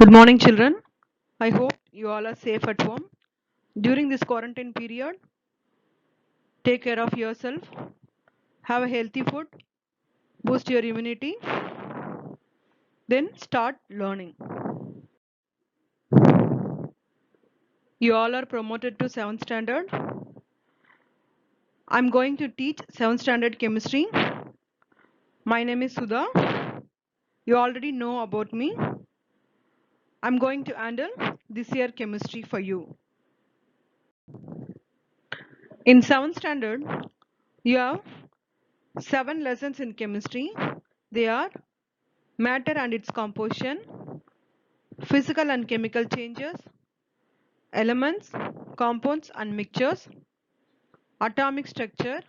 Good morning, children. I hope you all are safe at home. During this quarantine period, take care of yourself, have a healthy food, boost your immunity, then start learning. You all are promoted to 7th standard. I'm going to teach 7th standard chemistry. My name is Sudha. You already know about me. I'm going to handle this year chemistry for you. In 7th standard, you have 7 lessons in chemistry. They are matter and its composition, physical and chemical changes, elements, compounds and mixtures, atomic structure,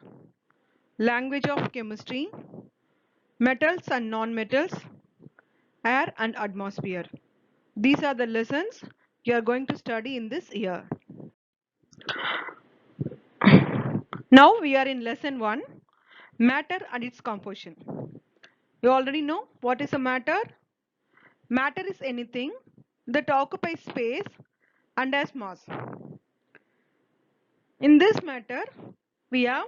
language of chemistry, metals and non-metals, air and atmosphere. These are the lessons you are going to study in this year. Now we are in lesson 1, matter and its composition. You already know what is a matter? Matter is anything that occupies space and has mass. In this matter, we have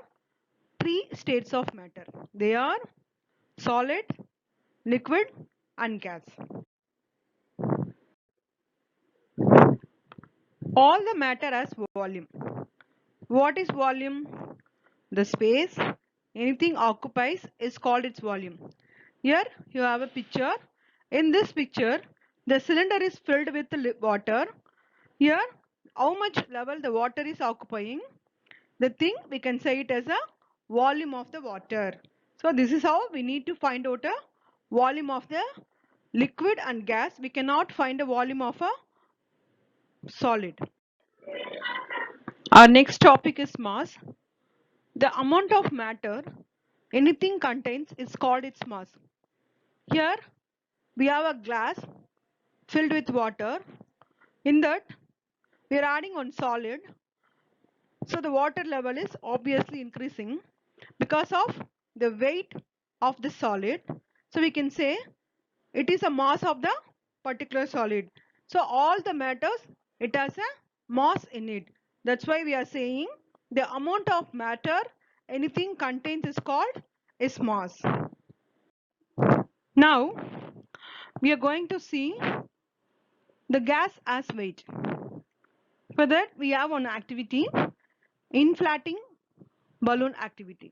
3 states of matter. They are solid, liquid and gas. All the matter has volume. What is volume? The space anything occupies is called its volume. Here you have a picture. In this picture, the cylinder is filled with water. Here, how much level the water is occupying? The thing we can say it as a volume of the water. So this is how we need to find out a volume of the liquid and gas. We cannot find a volume of a solid. Our next topic is mass. The amount of matter anything contains is called its mass. Here we have a glass filled with water. In that we are adding one solid. So the water level is obviously increasing because of the weight of the solid. So we can say it is a mass of the particular solid. So all the matters, it has a mass in it. That's why we are saying the amount of matter anything contains is called its mass. Now we are going to see the gas as weight. For that we have one activity, inflating balloon activity.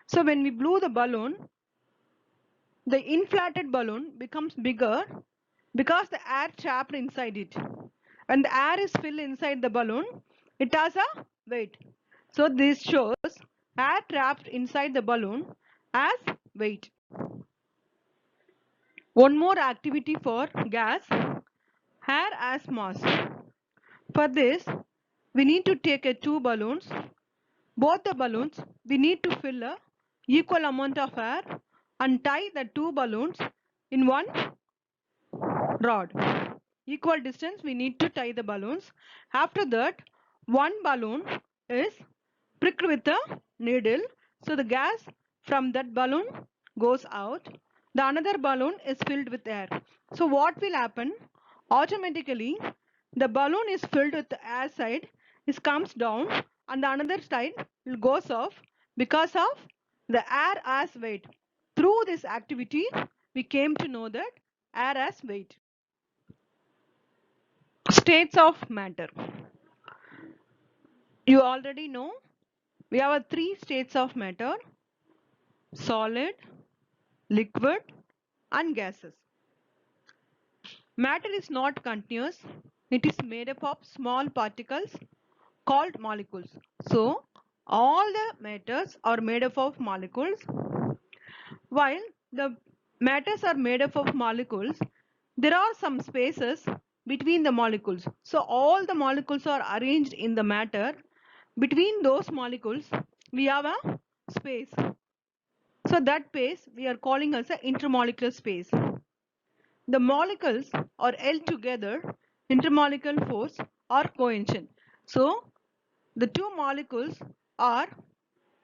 So when we blow the balloon, the inflated balloon becomes bigger because the air trapped inside it. When the air is filled inside the balloon, it has a weight. So this shows air trapped inside the balloon as weight. One more activity for gas, air as mass. For this, we need to take 2 balloons. Both the balloons, we need to fill a equal amount of air and tie the 2 balloons in one rod. Equal distance we need to tie the balloons. After that, one balloon is pricked with a needle. So the gas from that balloon goes out. The another balloon is filled with air. So what will happen? Automatically the balloon is filled with the air side. It comes down and the another side goes off because of the air as weight. Through this activity, we came to know that air as weight. States of matter. You already know we have 3 states of matter: solid, liquid and gases. Matter is not continuous. It is made up of small particles called molecules. So all the matters are made up of molecules. While the matters are made up of molecules, there are some spaces between the molecules. So all the molecules are arranged in the matter. Between those molecules, we have a space. So that space we are calling as an intermolecular space. The molecules are held together, intermolecular force or cohesion. So the 2 molecules are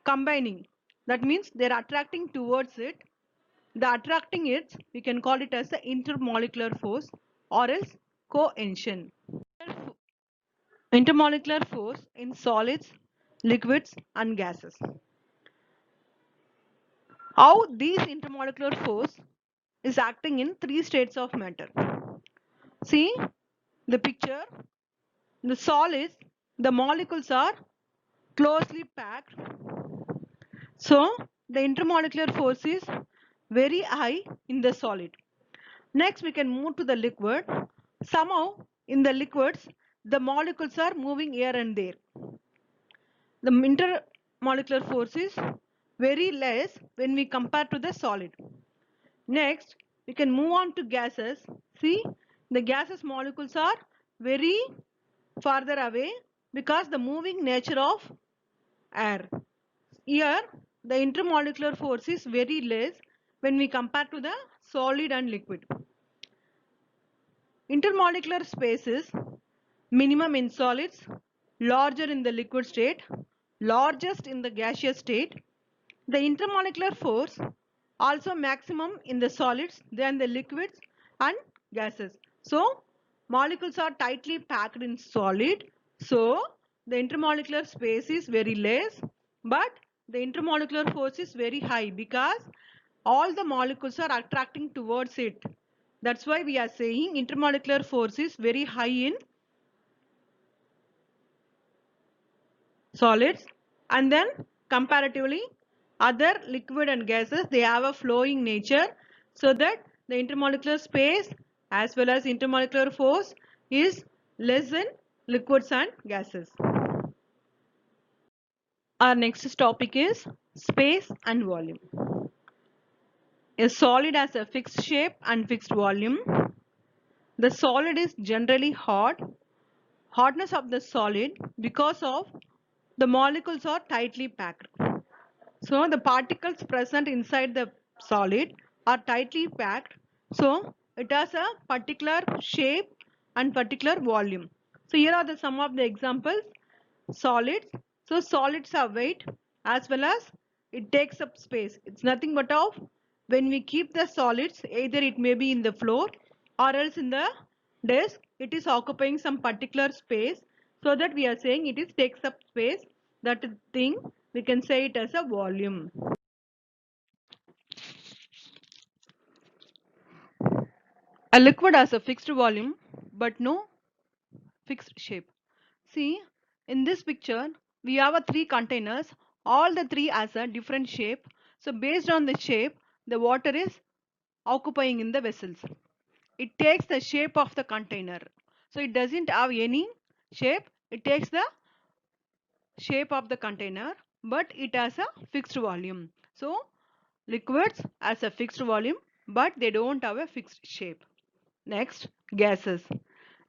combining. That means they are attracting towards it. The attracting it, we can call it as the intermolecular force or else cohesion. Intermolecular force in solids, liquids and gases. How these intermolecular force is acting in three states of matter. See the picture. The solids, the molecules are closely packed. So the intermolecular force is very high in the solid. Next we can move to the liquid. Somehow in the liquids the molecules are moving here and there. The intermolecular force is very less when we compare to the solid. Next we can move on to gases. See the gases molecules are very farther away because the moving nature of air. Here the intermolecular force is very less when we compare to the solid and liquid. Intermolecular space is minimum in solids, larger in the liquid state, largest in the gaseous state. The intermolecular force also maximum in the solids than the liquids and gases. So molecules are tightly packed in solid. So the intermolecular space is very less, but the intermolecular force is very high because all the molecules are attracting towards it. That's why we are saying intermolecular force is very high in solids, and then comparatively other liquid and gases they have a flowing nature, so that the intermolecular space as well as intermolecular force is less in liquids and gases. Our next topic is space and volume. A solid has a fixed shape and fixed volume. The solid is generally hot. Hotness of the solid because of the molecules are tightly packed. So the particles present inside the solid are tightly packed. So it has a particular shape and particular volume. So here are the some of the examples. Solids. So solids are weight as well as it takes up space. It's nothing but of when we keep the solids, either it may be in the floor or else in the desk, it is occupying some particular space, so that we are saying it is takes up space. That thing we can say it as a volume. A liquid has a fixed volume but no fixed shape. See in this picture we have a three containers. All the three has a different shape. So based on the shape the water is occupying in the vessels. It takes the shape of the container. So it doesn't have any shape. It takes the shape of the container, but it has a fixed volume. So liquids has a fixed volume but they don't have a fixed shape. Next, gases.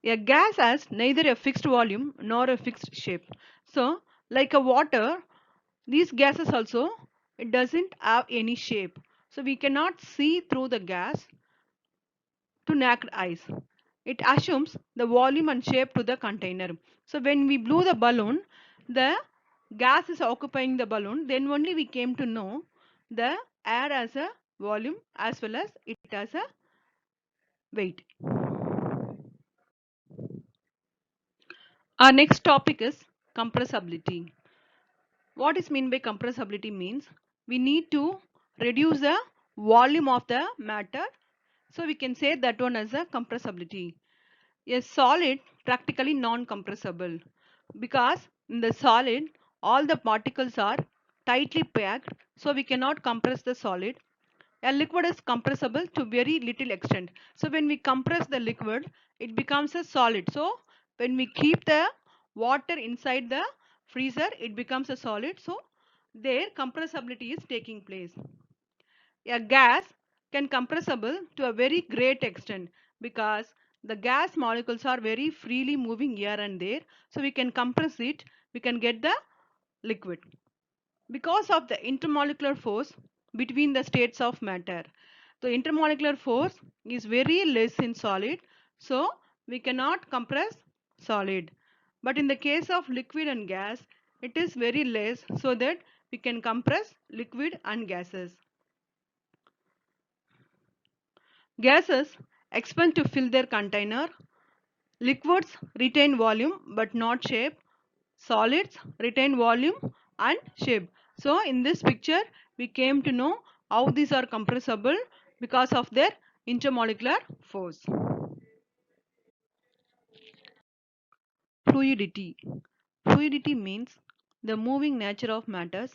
A gas has neither a fixed volume nor a fixed shape. So like a water, these gases also it doesn't have any shape. So we cannot see through the gas to naked eyes. It assumes the volume and shape to the container. So when we blew the balloon, the gas is occupying the balloon. Then only we came to know the air as a volume as well as it has a weight. Our next topic is compressibility. What is meant by compressibility means we need to reduce the volume of the matter. So we can say that one as a compressibility. A solid practically non-compressible because in the solid all the particles are tightly packed, so we cannot compress the solid. A liquid is compressible to very little extent. So when we compress the liquid it becomes a solid. So when we keep the water inside the freezer it becomes a solid. So there compressibility is taking place. A gas can compressible to a very great extent because the gas molecules are very freely moving here and there. So we can compress it, we can get the liquid. Because of the intermolecular force between the states of matter. The intermolecular force is very less in solid, so we cannot compress solid. But in the case of liquid and gas, it is very less, so that we can compress liquid and gases. Gases expand to fill their container. Liquids retain volume but not shape. Solids retain volume and shape. So in this picture we came to know how these are compressible because of their intermolecular force. Fluidity. Fluidity means the moving nature of matters.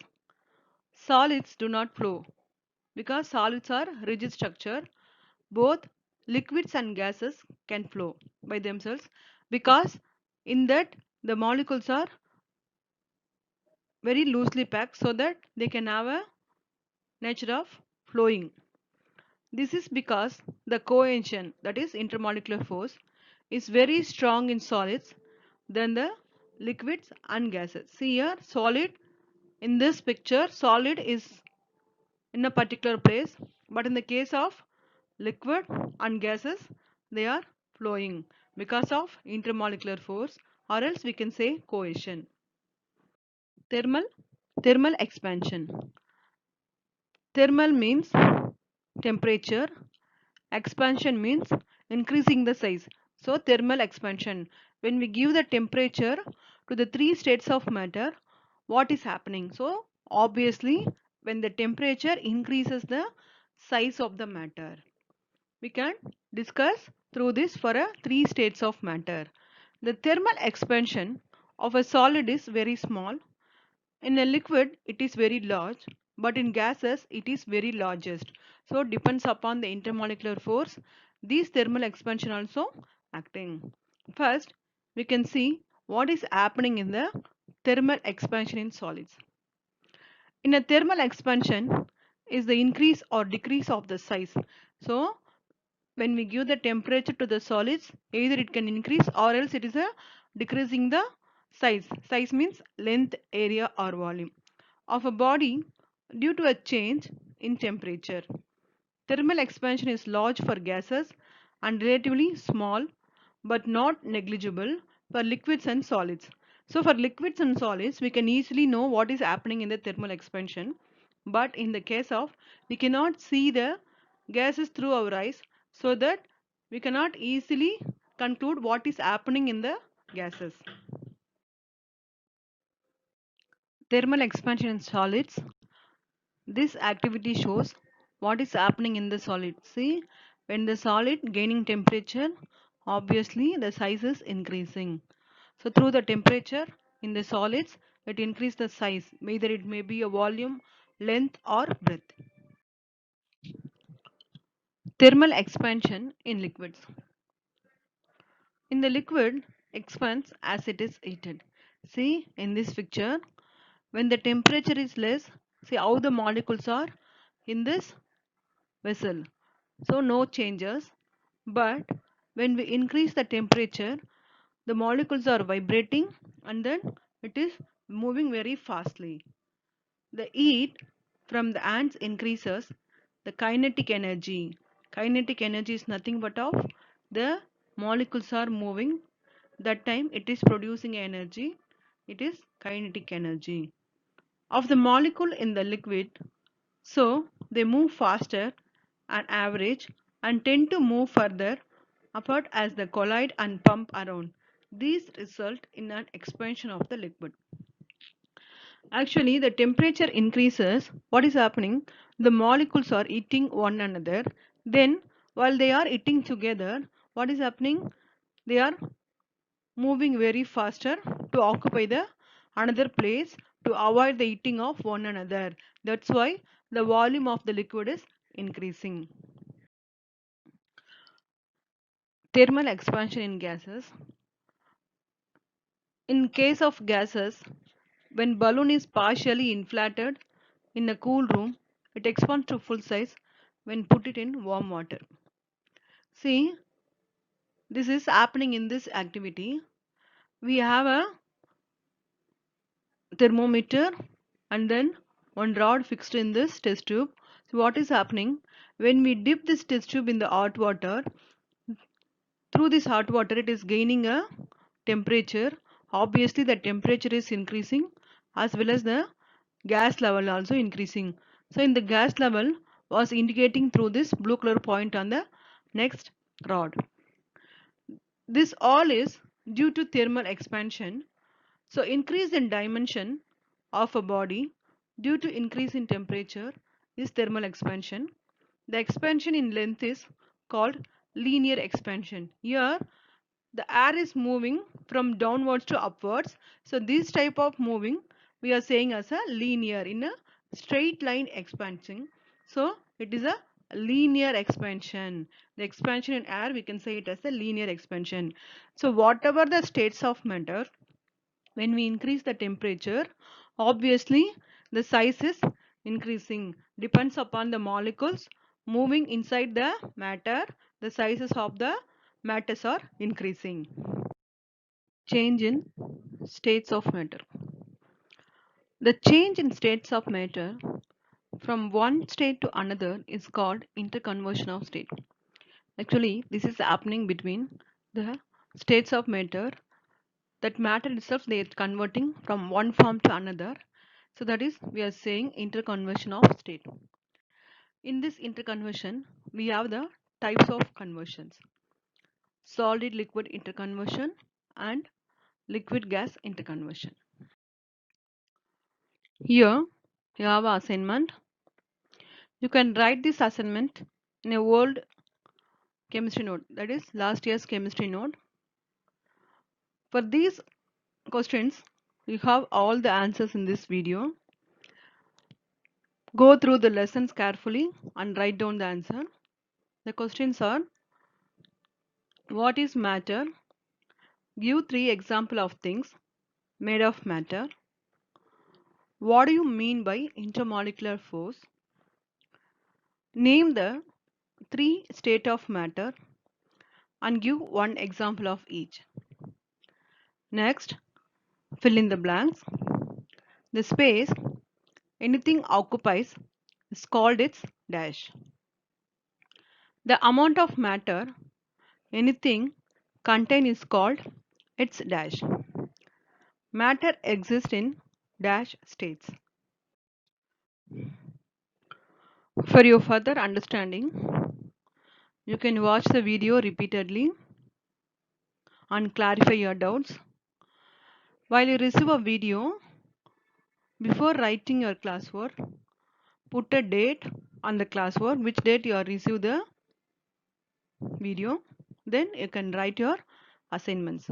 Solids do not flow because solids are rigid structure. Both liquids and gases can flow by themselves because in that the molecules are very loosely packed so that they can have a nature of flowing. This is because the cohesion, that is intermolecular force, is very strong in solids than the liquids and gases. See here, solid, in this picture solid is in a particular place, but in the case of liquid and gases they are flowing because of intermolecular force, or else we can say cohesion. Thermal expansion. Thermal means temperature, expansion means increasing the size. So thermal expansion, when we give the temperature to the three states of matter, what is happening? So obviously when the temperature increases the size of the matter. We can discuss through this for a three states of matter. The thermal expansion of a solid is very small. In a liquid it is very large, but in gases it is very largest. So depends upon the intermolecular force these thermal expansion also acting. First we can see what is happening in the thermal expansion in solids. In a thermal expansion is the increase or decrease of the size. So when we give the temperature to the solids, either it can increase or else it is a decreasing the size. Size means length, area or volume of a body due to a change in temperature. Thermal expansion is large for gases and relatively small but not negligible for liquids and solids. So for liquids and solids we can easily know what is happening in the thermal expansion, but in the case of we cannot see the gases through our eyes, so that we cannot easily conclude what is happening in the gases. Thermal expansion in solids. This activity shows what is happening in the solid. See, when the solid gaining temperature, obviously the size is increasing. So through the temperature in the solids, it increase the size, either it may be a volume, length or breadth. Thermal expansion in liquids. In the liquid, expands as it is heated. See in this picture, when the temperature is less, see how the molecules are in this vessel. So no changes, but when we increase the temperature, the molecules are vibrating and then it is moving very fastly. The heat from the ants increases the kinetic energy. Kinetic energy is nothing but of the molecules are moving. That time it is producing energy. It is kinetic energy of the molecule in the liquid. So they move faster on average and tend to move further apart as they collide and pump around. These result in an expansion of the liquid. Actually, the temperature increases. What is happening? The molecules are eating one another. Then, while they are eating together, what is happening? They are moving very faster to occupy the another place to avoid the eating of one another. That's why the volume of the liquid is increasing. Thermal expansion in gases. In case of gases, when balloon is partially inflated in a cool room, it expands to full size when put it in warm water. See, this is happening in this activity. We have a thermometer and then one rod fixed in this test tube. So what is happening? When we dip this test tube in the hot water, through this hot water it is gaining a temperature. Obviously the temperature is increasing as well as the gas level also increasing. So in the gas level was indicating through this blue color point on the next rod. This all is due to thermal expansion. So increase in dimension of a body due to increase in temperature is thermal expansion. The expansion in length is called linear expansion. Here the air is moving from downwards to upwards. So this type of moving we are saying as a linear, in a straight line expansion. So it is a linear expansion. The expansion in air, we can say it as a linear expansion. So whatever the states of matter, when we increase the temperature, obviously the size is increasing. Depends upon the molecules moving inside the matter, the sizes of the matters are increasing. Change in states of matter. The change in states of matter from one state to another is called interconversion of state. Actually, this is happening between the states of matter. That matter itself, they are converting from one form to another. So that is, we are saying interconversion of state. In this interconversion, we have the types of conversions: solid liquid interconversion and liquid gas interconversion. Here you have an assignment. You can write this assignment in a old chemistry note, that is last year's chemistry note. For these questions, you have all the answers in this video. Go through the lessons carefully and write down the answer. The questions are: what is matter? Give 3 examples of things made of matter. What do you mean by intermolecular force? Name the 3 states of matter and give 1 example of each. Next, fill in the blanks. The space anything occupies is called its dash. The amount of matter anything contain is called its dash. Matter exists in dash states. For your further understanding, you can watch the video repeatedly and clarify your doubts. While you receive a video, before writing your classwork, put a date on the classwork, which date you are receive the video. Then you can write your assignments.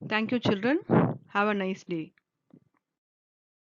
Thank you, children. Have a nice day.